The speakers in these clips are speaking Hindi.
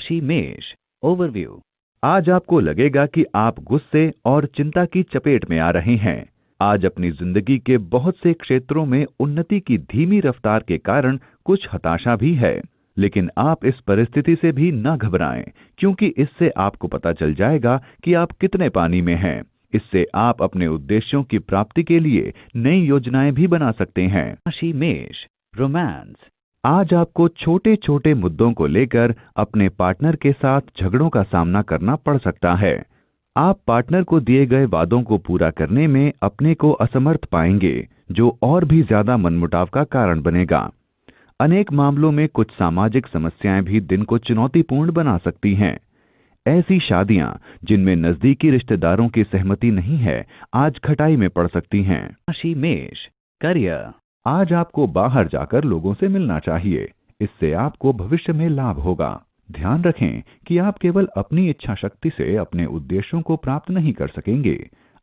राशि मेष। ओवरव्यू। आज आपको लगेगा कि आप गुस्से और चिंता की चपेट में आ रहे हैं। आज अपनी जिंदगी के बहुत से क्षेत्रों में उन्नति की धीमी रफ्तार के कारण कुछ हताशा भी है, लेकिन आप इस परिस्थिति से भी न घबराएं, क्योंकि इससे आपको पता चल जाएगा कि आप कितने पानी में हैं। इससे आप अपने उद्देश्यों की प्राप्ति के लिए नई योजनाएं भी बना सकते हैं। राशि मेष। रोमांस। आज आपको छोटे छोटे मुद्दों को लेकर अपने पार्टनर के साथ झगड़ों का सामना करना पड़ सकता है। आप पार्टनर को दिए गए वादों को पूरा करने में अपने को असमर्थ पाएंगे, जो और भी ज्यादा मनमुटाव का कारण बनेगा। अनेक मामलों में कुछ सामाजिक समस्याएं भी दिन को चुनौतीपूर्ण बना सकती हैं। ऐसी शादियां जिनमें नजदीकी रिश्तेदारों की सहमति नहीं है, आज खटाई में पड़ सकती हैं। राशि मेष। करियर। आज आपको बाहर जाकर लोगों से मिलना चाहिए, इससे आपको भविष्य में लाभ होगा। ध्यान रखें कि आप केवल अपनी इच्छा शक्ति से अपने उद्देश्यों को प्राप्त नहीं कर सकेंगे,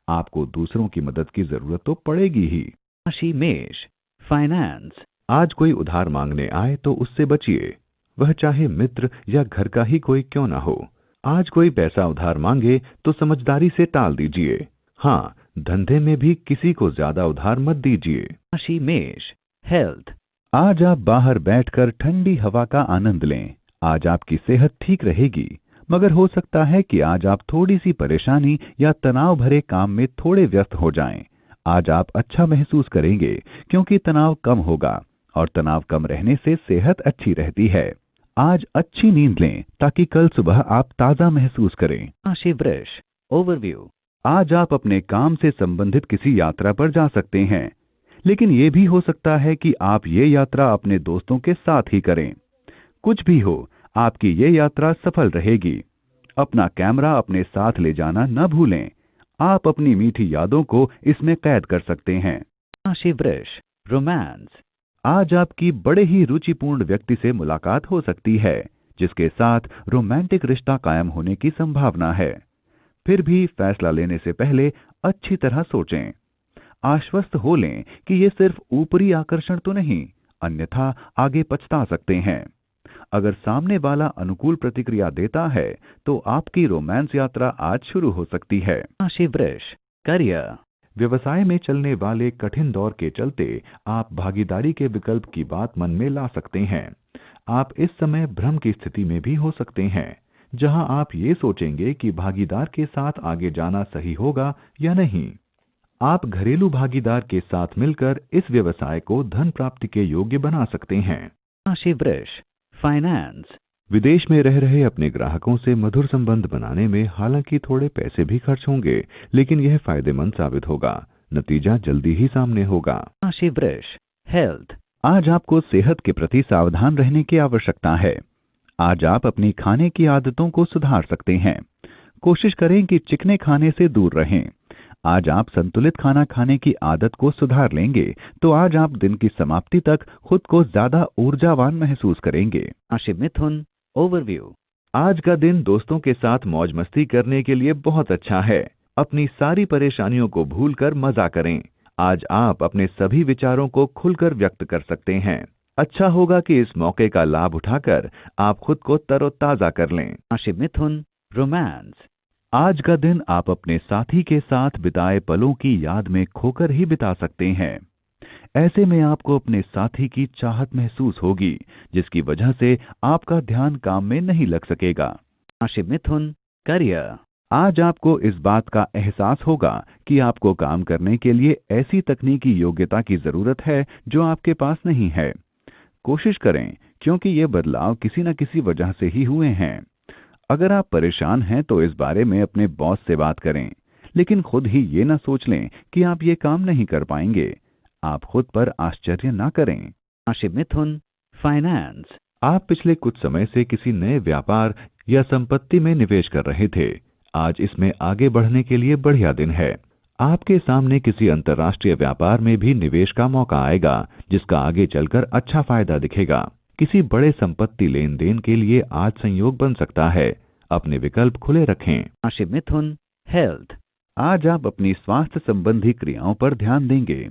आपको दूसरों की मदद की जरूरत तो पड़ेगी ही। राशि मेष। फाइनेंस। आज कोई उधार मांगने आए तो उससे बचिए, वह चाहे मित्र या घर का ही कोई क्यों ना हो। आज कोई पैसा उधार मांगे तो समझदारी से टाल दीजिए। हाँ, धंधे में भी किसी को ज्यादा उधार मत दीजिए। राशि मेष। हेल्थ। आज आप बाहर बैठकर ठंडी हवा का आनंद लें। आज आपकी सेहत ठीक रहेगी, मगर हो सकता है कि आज आप थोड़ी सी परेशानी या तनाव भरे काम में थोड़े व्यस्त हो जाएं। आज आप अच्छा महसूस करेंगे क्योंकि तनाव कम होगा, और तनाव कम रहने से सेहत अच्छी रहती है। आज अच्छी नींद लें ताकि कल सुबह आप ताजा महसूस करें। राशि वृष। ओवरव्यू। आज आप अपने काम से संबंधित किसी यात्रा पर जा सकते हैं, लेकिन ये भी हो सकता है कि आप ये यात्रा अपने दोस्तों के साथ ही करें। कुछ भी हो, आपकी ये यात्रा सफल रहेगी। अपना कैमरा अपने साथ ले जाना न भूलें, आप अपनी मीठी यादों को इसमें कैद कर सकते हैं। राशि वृष। रोमांस। आज आपकी बड़े ही रुचिपूर्ण व्यक्ति से मुलाकात हो सकती है, जिसके साथ रोमांटिक रिश्ता कायम होने की संभावना है। फिर भी फैसला लेने से पहले अच्छी तरह सोचें। आश्वस्त हो लें कि ये सिर्फ ऊपरी आकर्षण तो नहीं, अन्यथा आगे पछता सकते हैं। अगर सामने वाला अनुकूल प्रतिक्रिया देता है तो आपकी रोमांस यात्रा आज शुरू हो सकती है। राशि वृष। करियर। व्यवसाय में चलने वाले कठिन दौर के चलते आप भागीदारी के विकल्प की बात मन में ला सकते हैं। आप इस समय भ्रम की स्थिति में भी हो सकते हैं, जहां आप ये सोचेंगे कि भागीदार के साथ आगे जाना सही होगा या नहीं। आप घरेलू भागीदार के साथ मिलकर इस व्यवसाय को धन प्राप्ति के योग्य बना सकते हैं। राशि वृष। फाइनेंस। विदेश में रह रहे अपने ग्राहकों से मधुर संबंध बनाने में हालांकि थोड़े पैसे भी खर्च होंगे, लेकिन यह फायदेमंद साबित होगा। नतीजा जल्दी ही सामने होगा। राशि वृष। हेल्थ। आज आपको सेहत के प्रति सावधान रहने की आवश्यकता है। आज आप अपनी खाने की आदतों को सुधार सकते हैं। कोशिश करें कि चिकने खाने से दूर रहें। आज आप संतुलित खाना खाने की आदत को सुधार लेंगे तो आज आप दिन की समाप्ति तक खुद को ज्यादा ऊर्जावान महसूस करेंगे। राशि मिथुन। ओवरव्यू। आज का दिन दोस्तों के साथ मौज मस्ती करने के लिए बहुत अच्छा है। अपनी सारी परेशानियों को भूलकर मजा करें। आज आप अपने सभी विचारों को खुलकर व्यक्त कर सकते हैं। अच्छा होगा कि इस मौके का लाभ उठाकर आप खुद को तरोताजा कर लें। राशि मिथुन। रोमांस। आज का दिन आप अपने साथी के साथ बिताए पलों की याद में खोकर ही बिता सकते हैं। ऐसे में आपको अपने साथी की चाहत महसूस होगी, जिसकी वजह से आपका ध्यान काम में नहीं लग सकेगा। राशि मिथुन। करियर। आज आपको इस बात का एहसास होगा कि आपको काम करने के लिए ऐसी तकनीकी योग्यता की जरूरत है जो आपके पास नहीं है। कोशिश करें, क्योंकि ये बदलाव किसी न किसी वजह से ही हुए हैं। अगर आप परेशान हैं तो इस बारे में अपने बॉस से बात करें, लेकिन खुद ही ये ना सोच लें कि आप ये काम नहीं कर पाएंगे। आप खुद पर आश्चर्य ना करें। राशि मिथुन। फाइनेंस। आप पिछले कुछ समय से किसी नए व्यापार या संपत्ति में निवेश कर रहे थे। आज इसमें आगे बढ़ने के लिए बढ़िया दिन है। आपके सामने किसी अंतर्राष्ट्रीय व्यापार में भी निवेश का मौका आएगा, जिसका आगे चलकर अच्छा फायदा दिखेगा। किसी बड़े संपत्ति लेन देन के लिए आज संयोग बन सकता है। अपने विकल्प खुले रखें। राशि मिथुन। हेल्थ। आज आप अपनी स्वास्थ्य संबंधी क्रियाओं पर ध्यान देंगे।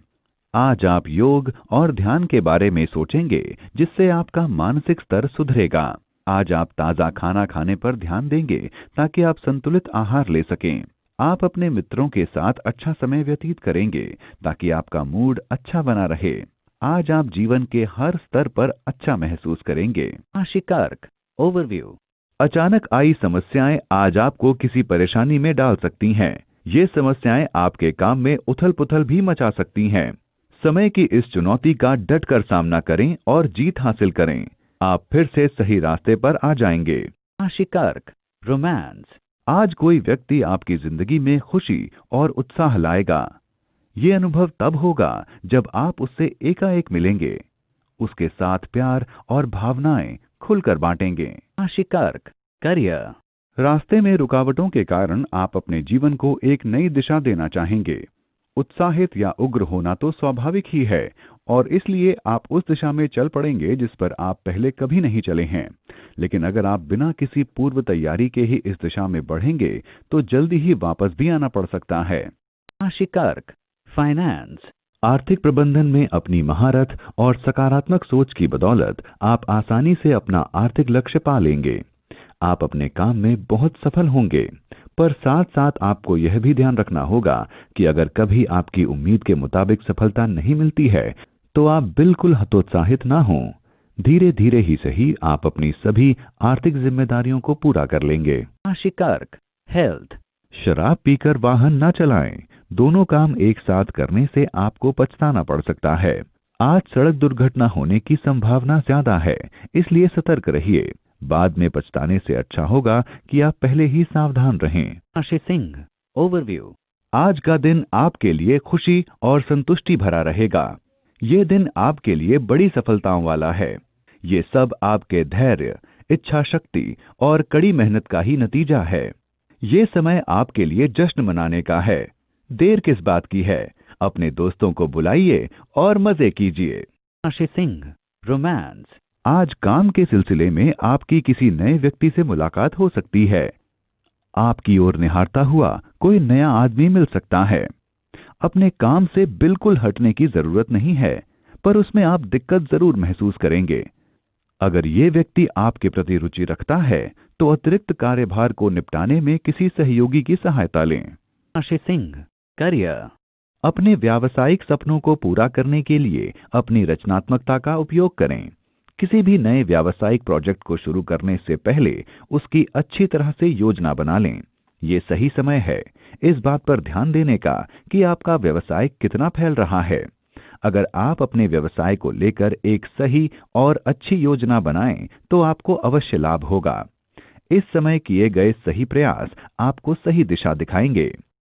आज आप योग और ध्यान के बारे में सोचेंगे, जिससे आपका मानसिक स्तर सुधरेगा। आज आप ताज़ा खाना खाने पर ध्यान देंगे ताकि आप संतुलित आहार ले सकें। आप अपने मित्रों के साथ अच्छा समय व्यतीत करेंगे ताकि आपका मूड अच्छा बना रहे। आज आप जीवन के हर स्तर पर अच्छा महसूस करेंगे। राशि कर्क ओवरव्यू। अचानक आई समस्याएं आज आपको किसी परेशानी में डाल सकती हैं। ये समस्याएं आपके काम में उथल-पुथल भी मचा सकती हैं। समय की इस चुनौती का डटकर सामना करें और जीत हासिल करें। आप फिर से सही रास्ते पर आ जाएंगे। राशि कर्क रोमांस। आज कोई व्यक्ति आपकी जिंदगी में खुशी और उत्साह लाएगा। ये अनुभव तब होगा जब आप उससे एकाएक मिलेंगे। उसके साथ प्यार और भावनाएं खुलकर बांटेंगे। राशि कर्क करियर। रास्ते में रुकावटों के कारण आप अपने जीवन को एक नई दिशा देना चाहेंगे। उत्साहित या उग्र होना तो स्वाभाविक ही है और इसलिए आप उस दिशा में चल पड़ेंगे जिस पर आप पहले कभी नहीं चले हैं। लेकिन अगर आप बिना किसी पूर्व तैयारी के ही इस दिशा में बढ़ेंगे तो जल्दी ही वापस भी आना पड़ सकता है। राशि कर्क फाइनेंस। आर्थिक प्रबंधन में अपनी महारत और सकारात्मक सोच की बदौलत आप आसानी से अपना आर्थिक लक्ष्य पा लेंगे। आप अपने काम में बहुत सफल होंगे, पर साथ साथ आपको यह भी ध्यान रखना होगा कि अगर कभी आपकी उम्मीद के मुताबिक सफलता नहीं मिलती है तो आप बिल्कुल हतोत्साहित ना हों। धीरे धीरे ही सही आप अपनी सभी आर्थिक जिम्मेदारियों को पूरा कर लेंगे। राशि कर्क हेल्थ। शराब पीकर वाहन न चलाएं। दोनों काम एक साथ करने से आपको पछताना पड़ सकता है। आज सड़क दुर्घटना होने की संभावना ज्यादा है, इसलिए सतर्क रहिए। बाद में पछताने से अच्छा होगा कि आप पहले ही सावधान रहें। राशि सिंह ओवरव्यू। आज का दिन आपके लिए खुशी और संतुष्टि भरा रहेगा। ये दिन आपके लिए बड़ी सफलताओं वाला है। ये सब आपके धैर्य, इच्छा शक्ति और कड़ी मेहनत का ही नतीजा है। ये समय आपके लिए जश्न मनाने का है। देर किस बात की है? अपने दोस्तों को बुलाइए और मजे कीजिए। राशि सिंह रोमांस। आज काम के सिलसिले में आपकी किसी नए व्यक्ति से मुलाकात हो सकती है। आपकी ओर निहारता हुआ कोई नया आदमी मिल सकता है। अपने काम से बिल्कुल हटने की जरूरत नहीं है, पर उसमें आप दिक्कत जरूर महसूस करेंगे। अगर ये व्यक्ति आपके प्रति रुचि रखता है तो अतिरिक्त कार्यभार को निपटाने में किसी सहयोगी की सहायता लें। राशि सिंह करियर। अपने व्यावसायिक सपनों को पूरा करने के लिए अपनी रचनात्मकता का उपयोग करें। किसी भी नए व्यावसायिक प्रोजेक्ट को शुरू करने से पहले उसकी अच्छी तरह से योजना बना लें। ये सही समय है इस बात पर ध्यान देने का कि आपका व्यवसाय कितना फैल रहा है। अगर आप अपने व्यवसाय को लेकर एक सही और अच्छी योजना बनाएं तो आपको अवश्य लाभ होगा। इस समय किए गए सही प्रयास आपको सही दिशा दिखाएंगे।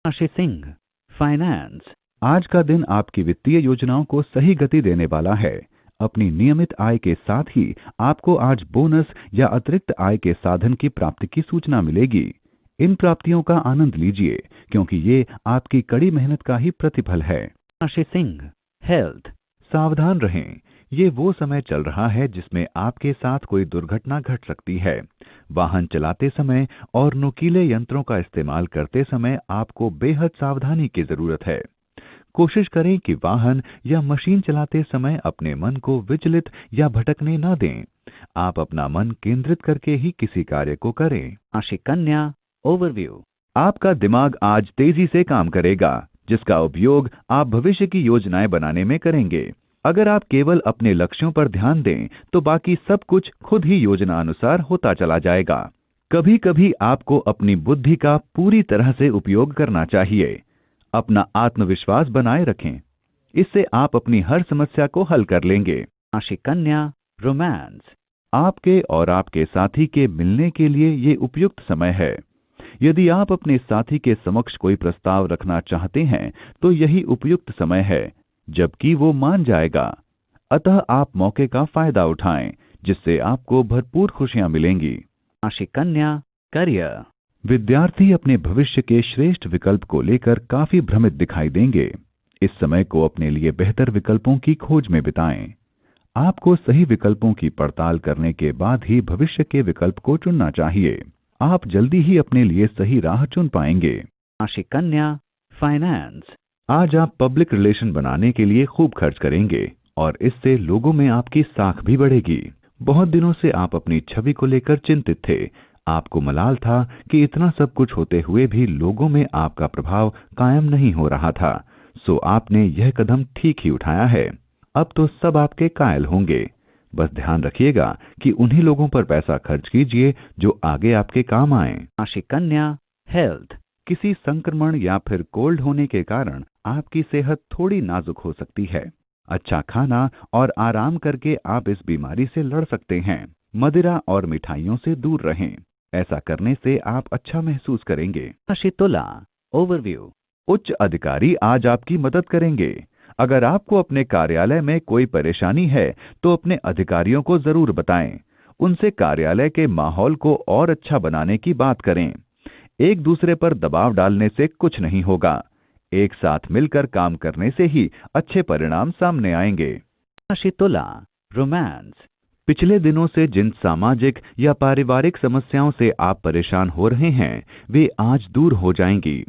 राशि सिंह फाइनेंस। आज का दिन आपकी वित्तीय योजनाओं को सही गति देने वाला है। अपनी नियमित आय के साथ ही आपको आज बोनस या अतिरिक्त आय के साधन की प्राप्ति की सूचना मिलेगी। इन प्राप्तियों का आनंद लीजिए क्योंकि ये आपकी कड़ी मेहनत का ही प्रतिफल है। राशि सिंह हेल्थ। सावधान रहें, ये वो समय चल रहा है जिसमें आपके साथ कोई दुर्घटना घट सकती है। वाहन चलाते समय और नुकीले यंत्रों का इस्तेमाल करते समय आपको बेहद सावधानी की जरूरत है। कोशिश करें कि वाहन या मशीन चलाते समय अपने मन को विचलित या भटकने न दें। आप अपना मन केंद्रित करके ही किसी कार्य को करें। राशि कन्या ओवरव्यू। आपका दिमाग आज तेजी से काम करेगा, जिसका उपयोग आप भविष्य की योजनाएं बनाने में करेंगे। अगर आप केवल अपने लक्ष्यों पर ध्यान दें तो बाकी सब कुछ खुद ही योजना अनुसार होता चला जाएगा। कभी कभी आपको अपनी बुद्धि का पूरी तरह से उपयोग करना चाहिए। अपना आत्मविश्वास बनाए रखें, इससे आप अपनी हर समस्या को हल कर लेंगे। राशि कन्या रोमांस। आपके और आपके साथी के मिलने के लिए ये उपयुक्त समय है। यदि आप अपने साथी के समक्ष कोई प्रस्ताव रखना चाहते हैं तो यही उपयुक्त समय है, जबकि वो मान जाएगा। अतः आप मौके का फायदा उठाएं, जिससे आपको भरपूर खुशियां मिलेंगी। राशि कन्या करियर। विद्यार्थी अपने भविष्य के श्रेष्ठ विकल्प को लेकर काफी भ्रमित दिखाई देंगे। इस समय को अपने लिए बेहतर विकल्पों की खोज में बिताएं। आपको सही विकल्पों की पड़ताल करने के बाद ही भविष्य के विकल्प को चुनना चाहिए। आप जल्दी ही अपने लिए सही राह चुन पाएंगे। राशि कन्या फाइनेंस। आज आप पब्लिक रिलेशन बनाने के लिए खूब खर्च करेंगे और इससे लोगों में आपकी साख भी बढ़ेगी। बहुत दिनों से आप अपनी छवि को लेकर चिंतित थे। आपको मलाल था कि इतना सब कुछ होते हुए भी लोगों में आपका प्रभाव कायम नहीं हो रहा था। सो आपने यह कदम ठीक ही उठाया है। अब तो सब आपके कायल होंगे। बस ध्यान रखिएगा कि उन्हीं लोगों पर पैसा खर्च कीजिए जो आगे आपके काम आए। राशि कन्या, हेल्थ। किसी संक्रमण या फिर कोल्ड होने के कारण आपकी सेहत थोड़ी नाजुक हो सकती है। अच्छा खाना और आराम करके आप इस बीमारी से लड़ सकते हैं। मदिरा और मिठाइयों से दूर रहें। ऐसा करने से आप अच्छा महसूस करेंगे। राशि तुला, ओवरव्यू। उच्च अधिकारी आज आपकी मदद करेंगे। अगर आपको अपने कार्यालय में कोई परेशानी है तो अपने अधिकारियों को जरूर बताएं। उनसे कार्यालय के माहौल को और अच्छा बनाने की बात करें। एक दूसरे पर दबाव डालने से कुछ नहीं होगा। एक साथ मिलकर काम करने से ही अच्छे परिणाम सामने आएंगे। राशि तुला, रोमांस। पिछले दिनों से जिन सामाजिक या पारिवारिक समस्याओं से आप परेशान हो रहे हैं वे आज दूर हो जाएंगी।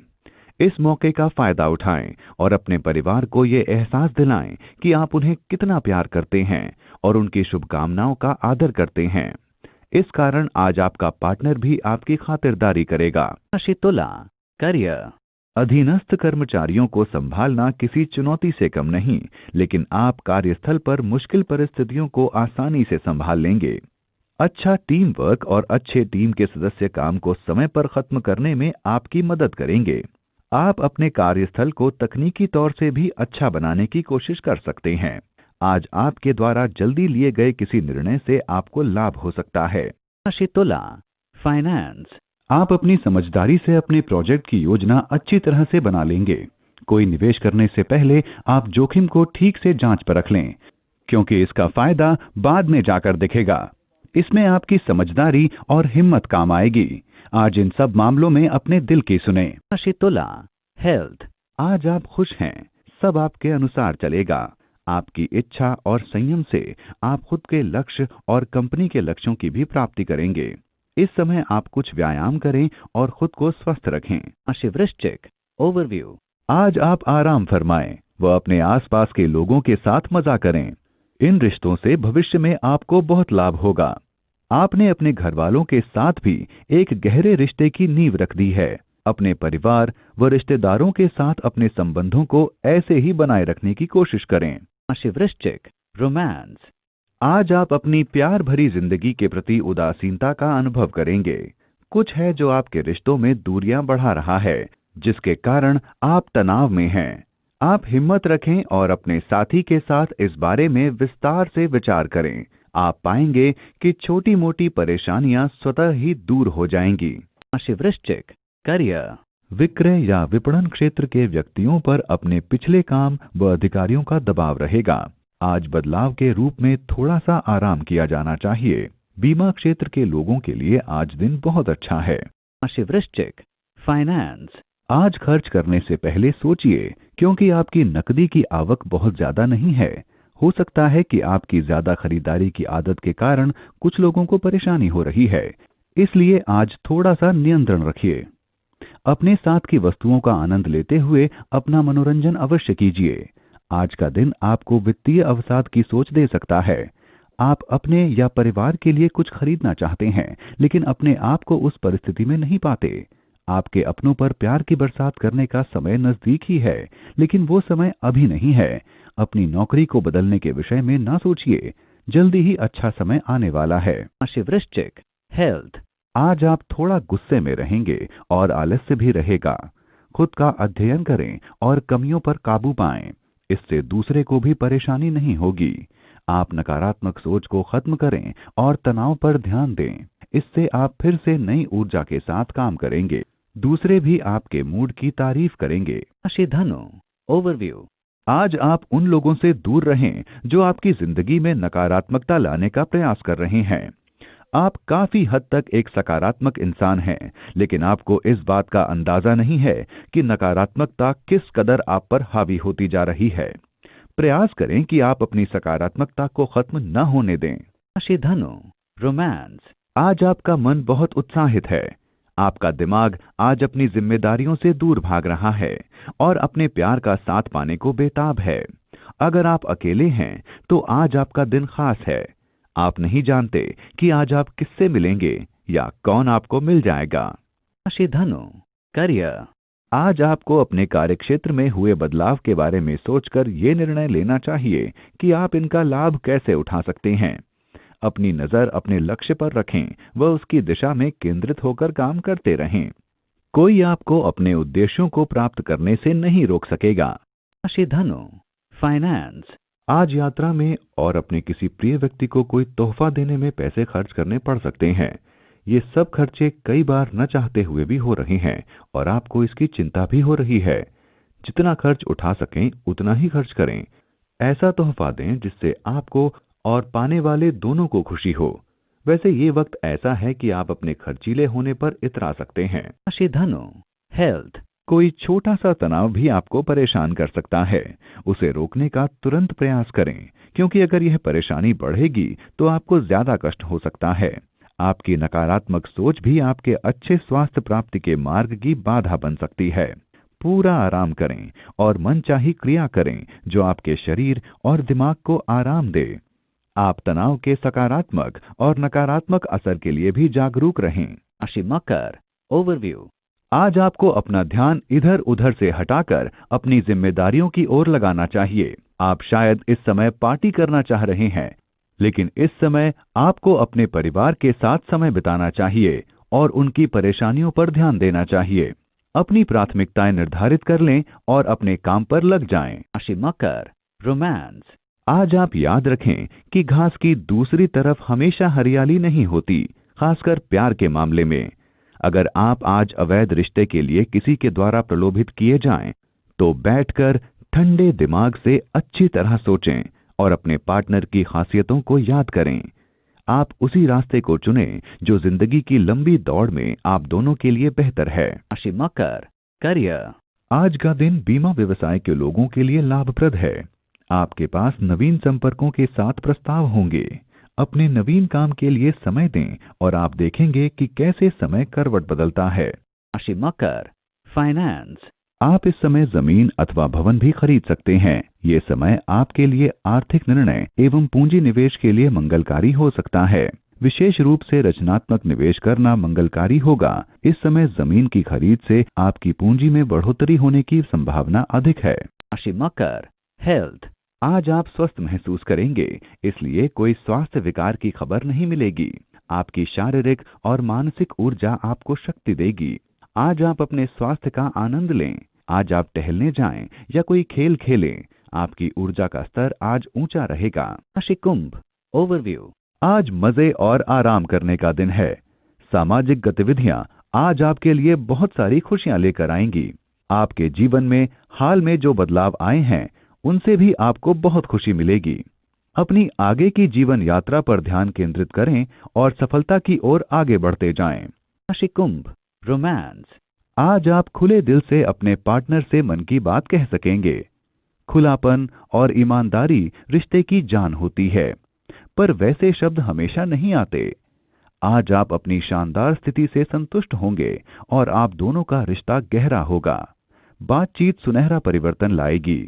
इस मौके का फायदा उठाएं और अपने परिवार को ये एहसास दिलाएं कि आप उन्हें कितना प्यार करते हैं और उनकी शुभकामनाओं का आदर करते हैं। इस कारण आज आपका पार्टनर भी आपकी खातिरदारी करेगा। राशि तुला, करियर। अधीनस्थ कर्मचारियों को संभालना किसी चुनौती से कम नहीं, लेकिन आप कार्यस्थल पर मुश्किल परिस्थितियों को आसानी से संभाल लेंगे। अच्छा टीम वर्क और अच्छे टीम के सदस्य काम को समय पर खत्म करने में आपकी मदद करेंगे। आप अपने कार्यस्थल को तकनीकी तौर से भी अच्छा बनाने की कोशिश कर सकते हैं। आज आपके द्वारा जल्दी लिए गए किसी निर्णय से आपको लाभ हो सकता है। राशि तुला, फाइनेंस। आप अपनी समझदारी से अपने प्रोजेक्ट की योजना अच्छी तरह से बना लेंगे। कोई निवेश करने से पहले आप जोखिम को ठीक से जांच परख लें, क्योंकि इसका फायदा बाद में जाकर दिखेगा। इसमें आपकी समझदारी और हिम्मत काम आएगी। आज इन सब मामलों में अपने दिल की सुने। राशि तुला, हेल्थ। आज आप खुश हैं। सब आपके अनुसार चलेगा। आपकी इच्छा और संयम से आप खुद के लक्ष्य और कंपनी के लक्ष्यों की भी प्राप्ति करेंगे। इस समय आप कुछ व्यायाम करें और खुद को स्वस्थ रखें। राशि वृश्चिक, ओवरव्यू। आज आप आराम फरमाएं व अपने आसपास के लोगों के साथ मजा करें। इन रिश्तों से भविष्य में आपको बहुत लाभ होगा। आपने अपने घर वालों के साथ भी एक गहरे रिश्ते की नींव रख दी है। अपने परिवार व रिश्तेदारों के साथ अपने संबंधों को ऐसे ही बनाए रखने की कोशिश करें। राशि वृश्चिक, रोमांस। आज आप अपनी प्यार भरी जिंदगी के प्रति उदासीनता का अनुभव करेंगे। कुछ है जो आपके रिश्तों में दूरियां बढ़ा रहा है, जिसके कारण आप तनाव में हैं। आप हिम्मत रखें और अपने साथी के साथ इस बारे में विस्तार से विचार करें। आप पाएंगे कि छोटी मोटी परेशानियां स्वतः ही दूर हो जाएंगी। राशि वृश्चिक, करियर। विक्रय या विपणन क्षेत्र के व्यक्तियों पर अपने पिछले काम व अधिकारियों का दबाव रहेगा। आज बदलाव के रूप में थोड़ा सा आराम किया जाना चाहिए। बीमा क्षेत्र के लोगों के लिए आज दिन बहुत अच्छा है। राशि वृश्चिक, फाइनेंस। आज खर्च करने से पहले सोचिए, क्योंकि आपकी नकदी की आवक बहुत ज्यादा नहीं है। हो सकता है कि आपकी ज्यादा खरीदारी की आदत के कारण कुछ लोगों को परेशानी हो रही है, इसलिए आज थोड़ा सा नियंत्रण रखिए। अपने साथ की वस्तुओं का आनंद लेते हुए अपना मनोरंजन अवश्य कीजिए। आज का दिन आपको वित्तीय अवसाद की सोच दे सकता है। आप अपने या परिवार के लिए कुछ खरीदना चाहते हैं, लेकिन अपने आप को उस परिस्थिति में नहीं पाते। आपके अपनों पर प्यार की बरसात करने का समय नजदीक ही है, लेकिन वो समय अभी नहीं है। अपनी नौकरी को बदलने के विषय में ना सोचिए, जल्दी ही अच्छा समय आने वाला है। राशि वृश्चिक, हेल्थ। आज आप थोड़ा गुस्से में रहेंगे और आलस्य भी रहेगा। खुद का अध्ययन करें और कमियों पर काबू पाएं। इससे दूसरे को भी परेशानी नहीं होगी। आप नकारात्मक सोच को खत्म करें और तनाव पर ध्यान दें। इससे आप फिर से नई ऊर्जा के साथ काम करेंगे। दूसरे भी आपके मूड की तारीफ करेंगे। राशि धनु, ओवरव्यू। आज आप उन लोगों से दूर रहें जो आपकी जिंदगी में नकारात्मकता लाने का प्रयास कर रहे हैं। आप काफी हद तक एक सकारात्मक इंसान हैं, लेकिन आपको इस बात का अंदाजा नहीं है कि नकारात्मकता किस कदर आप पर हावी होती जा रही है। प्रयास करें कि आप अपनी सकारात्मकता को खत्म न होने दें। राशि धनु, रोमांस। आज आपका मन बहुत उत्साहित है। आपका दिमाग आज अपनी जिम्मेदारियों से दूर भाग रहा है और अपने प्यार का साथ पाने को बेताब है। अगर आप अकेले हैं तो आज आपका दिन खास है। आप नहीं जानते कि आज आप किससे मिलेंगे या कौन आपको मिल जाएगा। राशि धनु, करियर। आज आपको अपने कार्यक्षेत्र में हुए बदलाव के बारे में सोचकर ये निर्णय लेना चाहिए कि आप इनका लाभ कैसे उठा सकते हैं। अपनी नजर अपने लक्ष्य पर रखें व उसकी दिशा में केंद्रित होकर काम करते रहें। कोई आपको अपने उद्देश्यों को प्राप्त करने से नहीं रोक सकेगा। राशि धनु, फाइनेंस। आज यात्रा में और अपने किसी प्रिय व्यक्ति को कोई तोहफा देने में पैसे खर्च करने पड़ सकते हैं। ये सब खर्चे कई बार न चाहते हुए भी हो रहे हैं और आपको इसकी चिंता भी हो रही है। जितना खर्च उठा सकें उतना ही खर्च करें। ऐसा तोहफा दें जिससे आपको और पाने वाले दोनों को खुशी हो। वैसे ये वक्त ऐसा है कि आप अपने खर्चीले होने पर इतरा सकते हैं। राशि धनु, हेल्थ। कोई छोटा सा तनाव भी आपको परेशान कर सकता है। उसे रोकने का तुरंत प्रयास करें, क्योंकि अगर यह परेशानी बढ़ेगी तो आपको ज्यादा कष्ट हो सकता है। आपकी नकारात्मक सोच भी आपके अच्छे स्वास्थ्य प्राप्ति के मार्ग की बाधा बन सकती है। पूरा आराम करें और मनचाही क्रिया करें जो आपके शरीर और दिमाग को आराम दे। आप तनाव के सकारात्मक और नकारात्मक असर के लिए भी जागरूक रहें। राशि मकर, ओवरव्यू। आज आपको अपना ध्यान इधर उधर से हटाकर अपनी जिम्मेदारियों की ओर लगाना चाहिए। आप शायद इस समय पार्टी करना चाह रहे हैं, लेकिन इस समय आपको अपने परिवार के साथ समय बिताना चाहिए और उनकी परेशानियों पर ध्यान देना चाहिए। अपनी प्राथमिकताएं निर्धारित कर लें और अपने काम पर लग जाएं। राशि मकर, रोमांस। आज आप याद रखें कि घास की दूसरी तरफ हमेशा हरियाली नहीं होती, खासकर प्यार के मामले में। अगर आप आज अवैध रिश्ते के लिए किसी के द्वारा प्रलोभित किए जाएं, तो बैठकर ठंडे दिमाग से अच्छी तरह सोचें और अपने पार्टनर की खासियतों को याद करें। आप उसी रास्ते को चुनें जो जिंदगी की लंबी दौड़ में आप दोनों के लिए बेहतर है। राशि मकर, करियर। आज का दिन बीमा व्यवसाय के लोगों के लिए लाभप्रद है। आपके पास नवीन संपर्कों के साथ प्रस्ताव होंगे। अपने नवीन काम के लिए समय दें और आप देखेंगे कि कैसे समय करवट बदलता है। राशि मकर, फाइनेंस। आप इस समय जमीन अथवा भवन भी खरीद सकते हैं। ये समय आपके लिए आर्थिक निर्णय एवं पूंजी निवेश के लिए मंगलकारी हो सकता है। विशेष रूप से रचनात्मक निवेश करना मंगलकारी होगा। इस समय जमीन की खरीद से आपकी पूंजी में बढ़ोतरी होने की संभावना अधिक है। राशि मकर, हेल्थ। आज आप स्वस्थ महसूस करेंगे, इसलिए कोई स्वास्थ्य विकार की खबर नहीं मिलेगी। आपकी शारीरिक और मानसिक ऊर्जा आपको शक्ति देगी। आज आप अपने स्वास्थ्य का आनंद लें। आज आप टहलने जाएं या कोई खेल खेलें। आपकी ऊर्जा का स्तर आज ऊंचा रहेगा। राशि कुंभ, ओवरव्यू। आज मजे और आराम करने का दिन है। सामाजिक गतिविधियां आज आपके लिए बहुत सारी खुशियां लेकर आएंगी। आपके जीवन में हाल में जो बदलाव आए हैं उनसे भी आपको बहुत खुशी मिलेगी। अपनी आगे की जीवन यात्रा पर ध्यान केंद्रित करें और सफलता की ओर आगे बढ़ते जाएं। राशि कुंभ, रोमांस। आज आप खुले दिल से अपने पार्टनर से मन की बात कह सकेंगे। खुलापन और ईमानदारी रिश्ते की जान होती है, पर वैसे शब्द हमेशा नहीं आते। आज आप अपनी शानदार स्थिति से संतुष्ट होंगे और आप दोनों का रिश्ता गहरा होगा। बातचीत सुनहरा परिवर्तन लाएगी।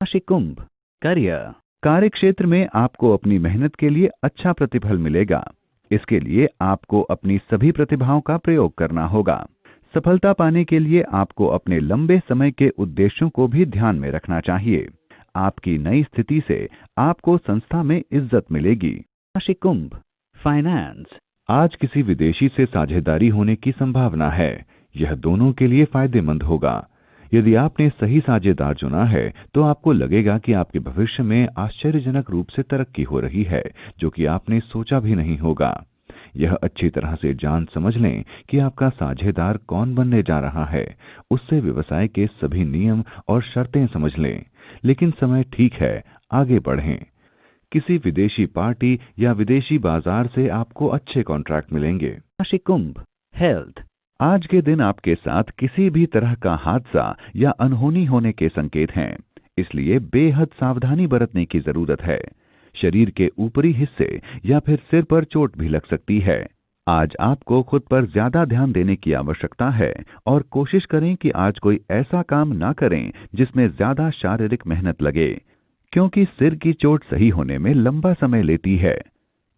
राशि कुंभ, करियर। कार्य क्षेत्र में आपको अपनी मेहनत के लिए अच्छा प्रतिफल मिलेगा। इसके लिए आपको अपनी सभी प्रतिभाओं का प्रयोग करना होगा। सफलता पाने के लिए आपको अपने लंबे समय के उद्देश्यों को भी ध्यान में रखना चाहिए। आपकी नई स्थिति से आपको संस्था में इज्जत मिलेगी। राशि कुंभ, फाइनेंस। आज किसी विदेशी से साझेदारी होने की संभावना है। यह दोनों के लिए फायदेमंद होगा। यदि आपने सही साझेदार चुना है तो आपको लगेगा कि आपके भविष्य में आश्चर्यजनक रूप से तरक्की हो रही है, जो कि आपने सोचा भी नहीं होगा। यह अच्छी तरह से जान समझ लें कि आपका साझेदार कौन बनने जा रहा है। उससे व्यवसाय के सभी नियम और शर्तें समझ लें। लेकिन समय ठीक है, आगे बढ़ें। किसी विदेशी पार्टी या विदेशी बाजार से आपको अच्छे कॉन्ट्रैक्ट मिलेंगे। राशि कुंभ, हेल्थ। आज के दिन आपके साथ किसी भी तरह का हादसा या अनहोनी होने के संकेत हैं, इसलिए बेहद सावधानी बरतने की जरूरत है। शरीर के ऊपरी हिस्से या फिर सिर पर चोट भी लग सकती है। आज आपको खुद पर ज्यादा ध्यान देने की आवश्यकता है और कोशिश करें कि आज कोई ऐसा काम ना करें जिसमें ज्यादा शारीरिक मेहनत लगे, क्योंकि सिर की चोट सही होने में लंबा समय लेती है।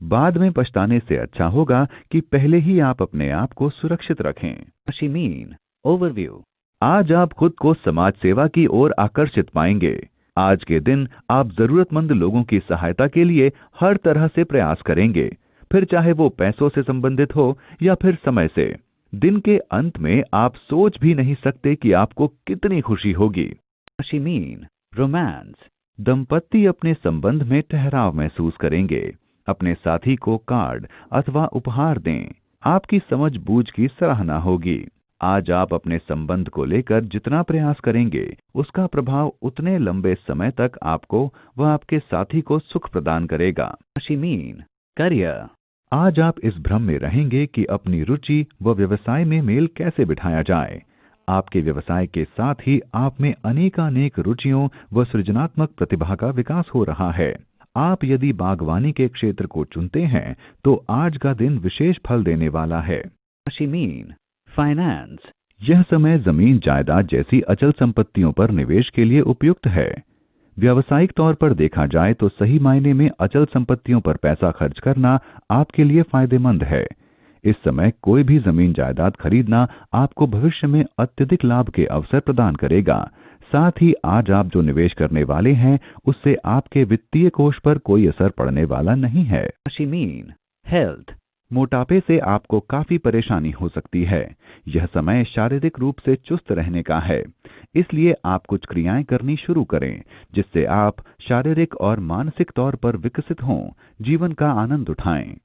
बाद में पछताने से अच्छा होगा कि पहले ही आप अपने आप को सुरक्षित रखें। राशि मीन ओवरव्यू। आज आप खुद को समाज सेवा की ओर आकर्षित पाएंगे। आज के दिन आप जरूरतमंद लोगों की सहायता के लिए हर तरह से प्रयास करेंगे, फिर चाहे वो पैसों से संबंधित हो या फिर समय से। दिन के अंत में आप सोच भी नहीं सकते कि आपको कितनी खुशी होगी। राशि मीन रोमांस। दंपति अपने संबंध में ठहराव महसूस करेंगे। अपने साथी को कार्ड अथवा उपहार दें। आपकी समझबूझ की सराहना होगी। आज आप अपने संबंध को लेकर जितना प्रयास करेंगे, उसका प्रभाव उतने लंबे समय तक आपको व आपके साथी को सुख प्रदान करेगा। राशि मीन करियर। आज आप इस भ्रम में रहेंगे कि अपनी रुचि व व्यवसाय में मेल कैसे बिठाया जाए। आपके व्यवसाय के साथ ही आप में अनेकानेक रुचियों व सृजनात्मक प्रतिभा का विकास हो रहा है। आप यदि बागवानी के क्षेत्र को चुनते हैं तो आज का दिन विशेष फल देने वाला है। राशि मीन फाइनेंस। यह समय जमीन जायदाद जैसी अचल संपत्तियों पर निवेश के लिए उपयुक्त है। व्यावसायिक तौर पर देखा जाए तो सही मायने में अचल संपत्तियों पर पैसा खर्च करना आपके लिए फायदेमंद है। इस समय कोई भी जमीन जायदाद खरीदना आपको भविष्य में अत्यधिक लाभ के अवसर प्रदान करेगा। साथ ही आज आप जो निवेश करने वाले हैं उससे आपके वित्तीय कोष पर कोई असर पड़ने वाला नहीं है। राशि मीन हेल्थ। मोटापे से आपको काफी परेशानी हो सकती है। यह समय शारीरिक रूप से चुस्त रहने का है, इसलिए आप कुछ क्रियाएं करनी शुरू करें जिससे आप शारीरिक और मानसिक तौर पर विकसित हों। जीवन का आनंद उठाएं।